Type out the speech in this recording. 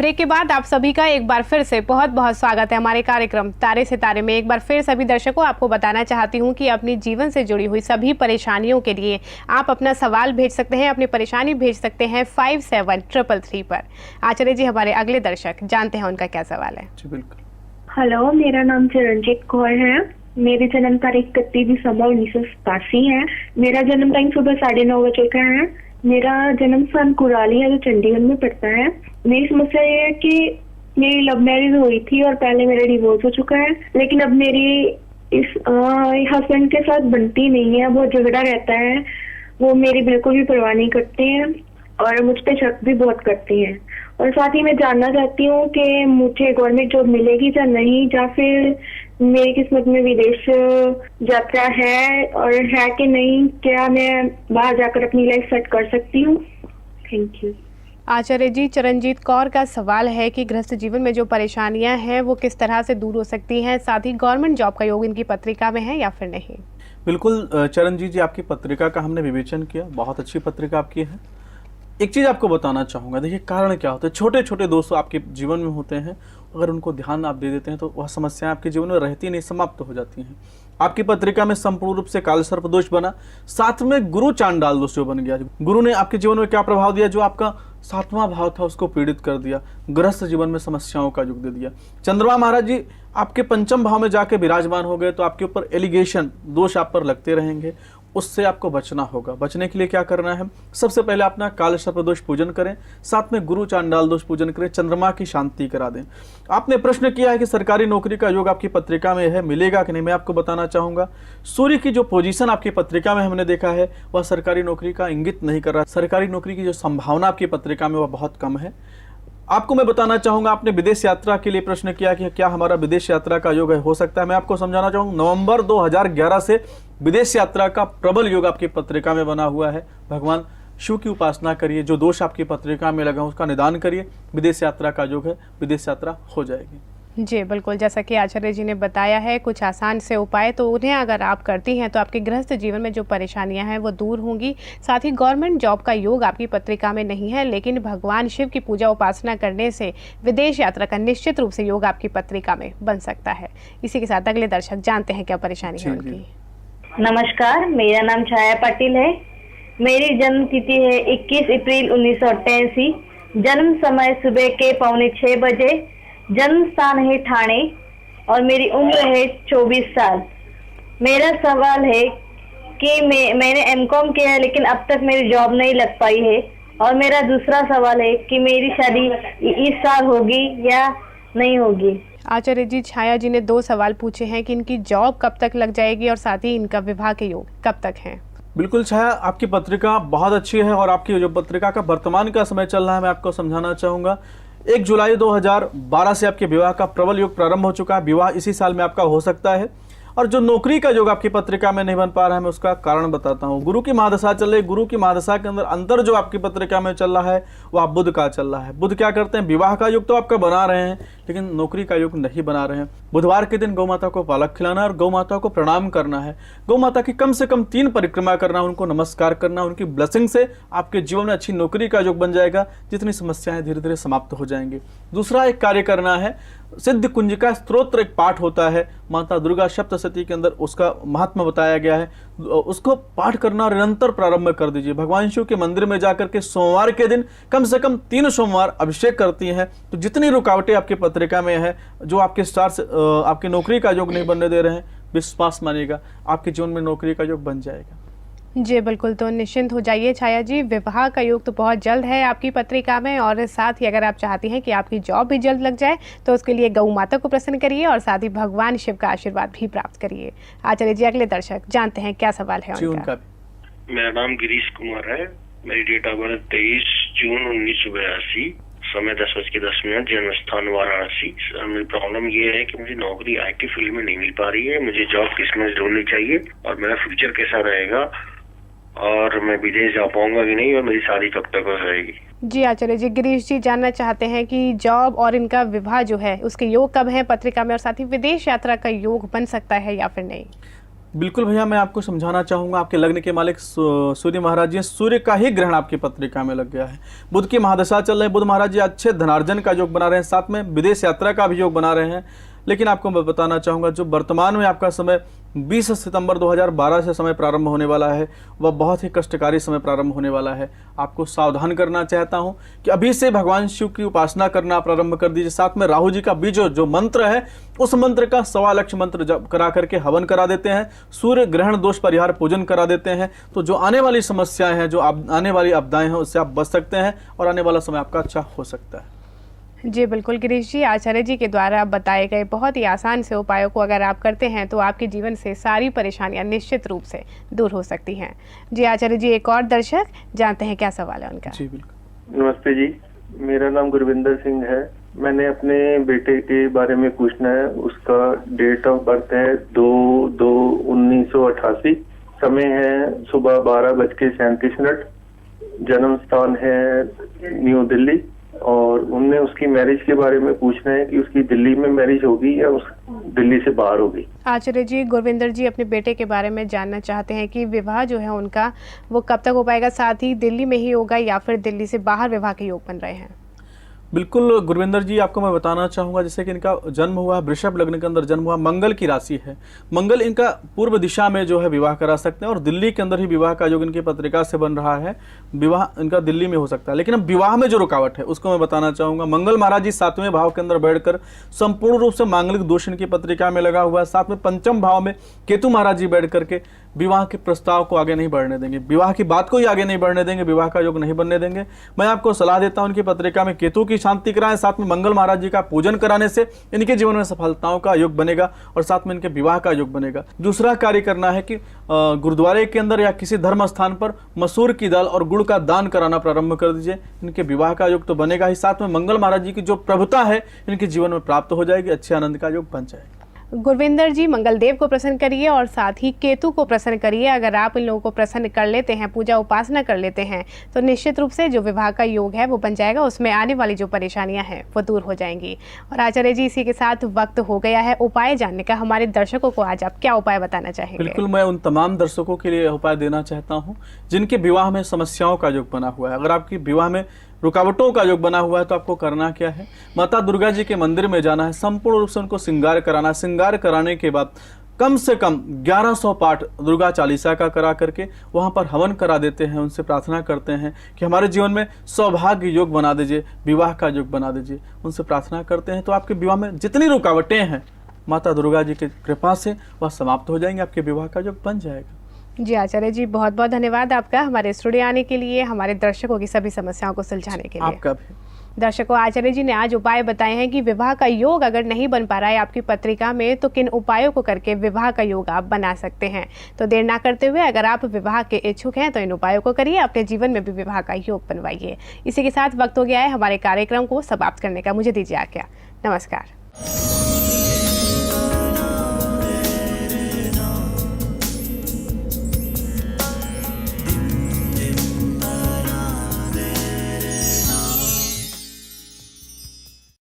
Break के बाद आप सभी का एक बार फिर से बहुत बहुत स्वागत है हमारे कार्यक्रम तारे सितारे में। एक बार फिर सभी दर्शकों आपको बताना चाहती हूं कि अपने जीवन से जुड़ी हुई सभी परेशानियों के लिए आप अपना सवाल भेज सकते हैं, अपनी परेशानी भेज सकते हैं 5733 पर। आचार्य जी हमारे अगले दर्शक, जानते हैं उनका क्या सवाल है। जी बिल्कुल। हेलो, मेरा नाम चरणजीत कौर है। मेरी जन्म तारीख 31 दिसंबर 1987 है। मेरा जन्म टाइम सुबह 9:30 बजे का है। मेरा जन्म स्थान कुराली है जो चंडीगढ़ में पड़ता है। मेरी समस्या ये है कि मेरी लव मैरिज हुई थी और पहले मेरा डिवोर्स हो चुका है, लेकिन अब मेरी इस हस्बैंड के साथ बनती नहीं है। बहुत झगड़ा रहता है, वो मेरी बिल्कुल भी परवाह नहीं करते हैं और मुझ पे शक भी बहुत करते हैं। और साथ ही मैं जानना चाहती हूँ कि मुझे गवर्नमेंट जॉब मिलेगी या नहीं, या फिर मेरी किस्मत में विदेश यात्रा है और है कि नहीं, क्या मैं बाहर जाकर अपनी लाइफ सेट कर सकती हूँ। Thank you. आचार्य जी, चरणजीत कौर का सवाल है कि गृहस्थ जीवन में जो परेशानियां हैं वो किस तरह से दूर हो सकती हैं, साथ ही गवर्नमेंट जॉब का योग इनकी पत्रिका में है या फिर नहीं। बिल्कुल चरणजीत जी, आपकी पत्रिका का हमने विवेचन किया, बहुत अच्छी पत्रिका आपकी है। एक चीज़ आपको बताना चाहूँगा, देखिए कारण क्या होता है, छोटे छोटे दोष आपके जीवन में होते हैं, अगर उनको ध्यान आप दे देते हैं तो वह समस्याएं आपके जीवन में रहती नहीं, समाप्त हो जाती हैं। आपकी पत्रिका में संपूर्ण रूप से काल सर्प दोष बना, साथ में गुरु चांडाल दोष जो बन गया। गुरु ने आपके जीवन में क्या प्रभाव दिया, जो आपका 7वां भाव था उसको पीड़ित कर दिया, गृहस्थ जीवन में समस्याओं का युग दे दिया। चंद्रमा महाराज जी आपके 5वें भाव में जाके विराजमान हो गए, तो आपके ऊपर एलिगेशन दोष आप पर लगते रहेंगे, उससे आपको बचना होगा। बचने के लिए क्या करना है, सबसे पहले अपना काल सर्प दोष पूजन करें, साथ में गुरु चांडाल दोष पूजन करें, चंद्रमा की शांति करा दें। आपने प्रश्न किया है कि सरकारी नौकरी का योग आपकी पत्रिका में है, मिलेगा कि नहीं। मैं आपको बताना चाहूंगा, सूर्य की जो पोजीशन आपकी पत्रिका में हमने देखा है वह सरकारी नौकरी का इंगित नहीं कर रहा। सरकारी नौकरी की जो संभावना आपकी पत्रिका में वह बहुत कम है। आपको मैं बताना चाहूंगा, आपने विदेश यात्रा के लिए प्रश्न किया कि क्या हमारा विदेश यात्रा का योग है, हो सकता है। मैं आपको समझाना चाहूंगा, नवंबर 2011 से विदेश यात्रा का प्रबल योग आपकी पत्रिका में बना हुआ है। भगवान शिव की उपासना करिए, जो दोष आपकी पत्रिका में लगा उसका निदान करिए, विदेश यात्रा का योग है, विदेश यात्रा हो जाएगी। जी बिल्कुल, जैसा कि आचार्य जी ने बताया है कुछ आसान से उपाय, तो उन्हें अगर आप करती हैं तो आपके गृहस्थ जीवन में जो परेशानियां हैं वो दूर होंगी। साथ ही गवर्नमेंट जॉब का योग आपकी पत्रिका में नहीं है, लेकिन भगवान शिव की पूजा उपासना करने से विदेश यात्रा का निश्चित रूप से योग आपकी पत्रिका में बन सकता है। इसी के साथ अगले दर्शक, जानते हैं क्या परेशानी है उनकी। नमस्कार, मेरा नाम छाया पाटिल है। मेरी जन्म तिथि है 21 अप्रैल 1988। जन्म समय सुबह के 5:45 बजे। जन्म स्थान है ठाणे और मेरी उम्र है 24 साल। मेरा सवाल है कि मैंने एमकॉम किया है, लेकिन अब तक मेरी जॉब नहीं लग पाई है। और मेरा दूसरा सवाल है कि मेरी शादी इस साल होगी या नहीं होगी। आचार्य जी, छाया जी ने 2 सवाल पूछे हैं कि इनकी जॉब कब तक लग जाएगी और साथ ही इनका विवाह के योग कब तक है। बिल्कुल छाया, आपकी पत्रिका बहुत अच्छी है और आपकी जो पत्रिका का वर्तमान का समय चल रहा है मैं आपको समझाना चाहूंगा। 1 जुलाई 2012 से आपके विवाह का प्रबल योग प्रारंभ हो चुका है। विवाह इसी साल में आपका हो सकता है। और जो नौकरी का योग आपकी पत्रिका में नहीं बन पा रहा है, मैं उसका कारण बताता हूँ। गुरु की महादशा चल रही है, गुरु की महादशा के अंदर अंतर जो आपकी पत्रिका में चल रहा है वह बुध का चल रहा है। बुध क्या करते हैं, विवाह का योग तो आपका बना रहे हैं लेकिन नौकरी का योग नहीं बना रहे हैं। बुधवार के दिन गौ माता को पालक खिलाना और गौ माता को प्रणाम करना है। गौ माता की कम से कम 3 परिक्रमा करना, उनको नमस्कार करना, उनकी ब्लेसिंग से आपके जीवन में अच्छी नौकरी का योग बन जाएगा, जितनी समस्याएं धीरे धीरे समाप्त हो जाएंगी। दूसरा एक कार्य करना है, सिद्ध कुंजिका स्तोत्र एक पाठ होता है माता दुर्गा सप्तशती के अंदर, उसका महात्मा बताया गया है, उसको पाठ करना निरंतर प्रारंभ कर दीजिए। भगवान शिव के मंदिर में जाकर के सोमवार के दिन कम से कम 3 सोमवार अभिषेक करती हैं, तो जितनी रुकावटें आपकी पत्रिका में है, जो आपके स्टार्स आपकी नौकरी का योग नहीं बनने दे रहे हैं, विश्वास मानिएगा आपके जीवन में नौकरी का योग बन जाएगा। जी बिल्कुल, तो निश्चिंत हो जाइए छाया जी, विवाह का योग तो बहुत जल्द है आपकी पत्रिका में। और साथ ही अगर आप चाहती हैं कि आपकी जॉब भी जल्द लग जाए तो उसके लिए गौ माता को प्रसन्न करिए और साथ ही भगवान शिव का आशीर्वाद भी प्राप्त करिए। आचार्य जी, अगले दर्शक, जानते हैं क्या सवाल है उनका। मेरा नाम गिरीश कुमार है। मेरी डेट ऑफ बर्थ 23 जून 1982, समय 10:10, जन्म स्थान वाराणसी। मेरी प्रॉब्लम ये है कि मुझे नौकरी IT फील्ड में नहीं मिल पा रही है। मुझे जॉब किसमें ढूंढनी चाहिए और मेरा फ्यूचर कैसा रहेगा, और मैं विदेश जा पाऊंगा कि नहीं, और मेरी शादी कब तक हो जाएगी। जी आचार्य जी, गिरीश जी जानना चाहते हैं कि जॉब और इनका विवाह जो है उसके योग कब है पत्रिका में, और साथ ही विदेश यात्रा का योग बन सकता है या फिर नहीं। बिल्कुल भैया, मैं आपको समझाना चाहूँगा। आपके लग्न के मालिक सूर्य महाराज जी हैं। सूर्य का ही ग्रहण आपकी पत्रिका में लग गया है। बुध की महादशा चल रही है। बुध महाराज जी अच्छे धनार्जन का योग बना रहे हैं, साथ में विदेश यात्रा का भी योग बना रहे हैं। लेकिन आपको मैं बताना चाहूँगा, जो वर्तमान में आपका समय 20 सितंबर 2012 से समय प्रारंभ होने वाला है, वह बहुत ही कष्टकारी समय प्रारंभ होने वाला है। आपको सावधान करना चाहता हूँ कि अभी से भगवान शिव की उपासना करना प्रारंभ कर दीजिए। साथ में राहु जी का बीज जो मंत्र है, उस मंत्र का 1.25 लाख मंत्र जप करा करके हवन करा देते हैं। सूर्य ग्रहण दोष परिहार पूजन करा देते हैं। तो जो आने वाली समस्याएं हैं, जो आने वाली आपदाएं हैं, उससे आप बच सकते हैं और आने वाला समय आपका अच्छा हो सकता है। जी बिल्कुल गिरीश जी, आचार्य जी के द्वारा बताए गए बहुत ही आसान से उपायों को अगर आप करते हैं तो आपके जीवन से सारी परेशानियां निश्चित रूप से दूर हो सकती हैं। जी आचार्य जी, एक और दर्शक जानते हैं क्या सवाल है उनका। जी बिल्कुल। नमस्ते जी, मेरा नाम गुरविंदर सिंह है। मैंने अपने बेटे के बारे में पूछना है। उसका डेट ऑफ बर्थ है 2/2/1988। समय है सुबह 12:37। जन्म स्थान है न्यू दिल्ली। और उनने उसकी मैरिज के बारे में पूछना है कि उसकी दिल्ली में मैरिज होगी या उस दिल्ली से बाहर होगी। आचार्य जी, गुरविंदर जी अपने बेटे के बारे में जानना चाहते हैं कि विवाह जो है उनका वो कब तक हो पाएगा, साथ ही दिल्ली में ही होगा या फिर दिल्ली से बाहर विवाह के योग बन रहे हैं। बिल्कुल गुरविंदर जी, आपको मैं बताना चाहूँगा, जैसे कि इनका जन्म हुआ वृषभ लग्न के अंदर जन्म हुआ, मंगल की राशि है। मंगल इनका पूर्व दिशा में जो है विवाह करा सकते हैं और दिल्ली के अंदर ही विवाह का योग इनकी पत्रिका से बन रहा है। विवाह इनका दिल्ली में हो सकता है। लेकिन अब विवाह में जो रुकावट है उसको मैं बताना चाहूँगा। मंगल महाराज जी 7वें भाव के अंदर बैठकर संपूर्ण रूप से मांगलिक दोष इनकी पत्रिका में लगा हुआ है। साथ में 5वें भाव में केतु महाराज जी बैठ करके विवाह के प्रस्ताव को आगे नहीं बढ़ने देंगे, विवाह की बात को ही आगे नहीं बढ़ने देंगे, विवाह का योग नहीं बनने देंगे। मैं आपको सलाह देता हूं, उनकी पत्रिका में केतु की शांति कराएं, साथ में मंगल महाराज जी का पूजन कराने से इनके जीवन में सफलताओं का योग बनेगा और साथ में इनके विवाह का योग बनेगा। दूसरा कार्य करना है कि गुरुद्वारे के अंदर या किसी धर्म स्थान पर मसूर की दाल और गुड़ का दान कराना प्रारंभ कर दीजिए। इनके विवाह का योग तो बनेगा ही, साथ में मंगल महाराज जी की जो प्रभुता है इनके जीवन में प्राप्त हो जाएगी, अच्छे आनंद का योग बन जाएगा। गुरविंदर जी, मंगलदेव को प्रसन्न करिए और साथ ही केतु को प्रसन्न करिए। अगर आप इन लोगों को प्रसन्न कर लेते हैं, पूजा उपासना कर लेते हैं, तो निश्चित रूप से जो विवाह का योग है वो बन जाएगा। उसमें आने वाली जो परेशानियां हैं वो दूर हो जाएंगी। और आचार्य जी, इसी के साथ वक्त हो गया है उपाय जानने का। हमारे दर्शकों को आज आप क्या उपाय बताना चाहेंगे? बिल्कुल, मैं उन तमाम दर्शकों के लिए उपाय देना चाहता हूँ जिनके विवाह में समस्याओं का योग बना हुआ है। अगर आपकी विवाह में रुकावटों का योग बना हुआ है तो आपको करना क्या है, माता दुर्गा जी के मंदिर में जाना है, संपूर्ण रूप से उनको श्रृंगार कराना है। श्रृंगार कराने के बाद कम से कम 1100 पाठ दुर्गा चालीसा का करा करके वहाँ पर हवन करा देते हैं। उनसे प्रार्थना करते हैं कि हमारे जीवन में सौभाग्य योग बना दीजिए, विवाह का योग बना दीजिए। उनसे प्रार्थना करते हैं तो आपके विवाह में जितनी रुकावटें हैं माता दुर्गा जी की कृपा से वह समाप्त हो जाएंगे, आपके विवाह का योग बन जाएगा। जी आचार्य जी, बहुत बहुत धन्यवाद आपका हमारे स्टूडियो आने के लिए, हमारे दर्शकों की सभी समस्याओं को सुलझाने के लिए। आपका भी। दर्शकों, आचार्य जी ने आज उपाय बताए हैं कि विवाह का योग अगर नहीं बन पा रहा है आपकी पत्रिका में, तो किन उपायों को करके विवाह का योग आप बना सकते हैं। तो देर ना करते हुए अगर आप विवाह के इच्छुक हैं तो इन उपायों को करिए, अपने जीवन में भी विवाह का योग बनवाइए। इसी के साथ वक्त हो गया है हमारे कार्यक्रम को समाप्त करने का। मुझे दीजिए आज्ञा। नमस्कार।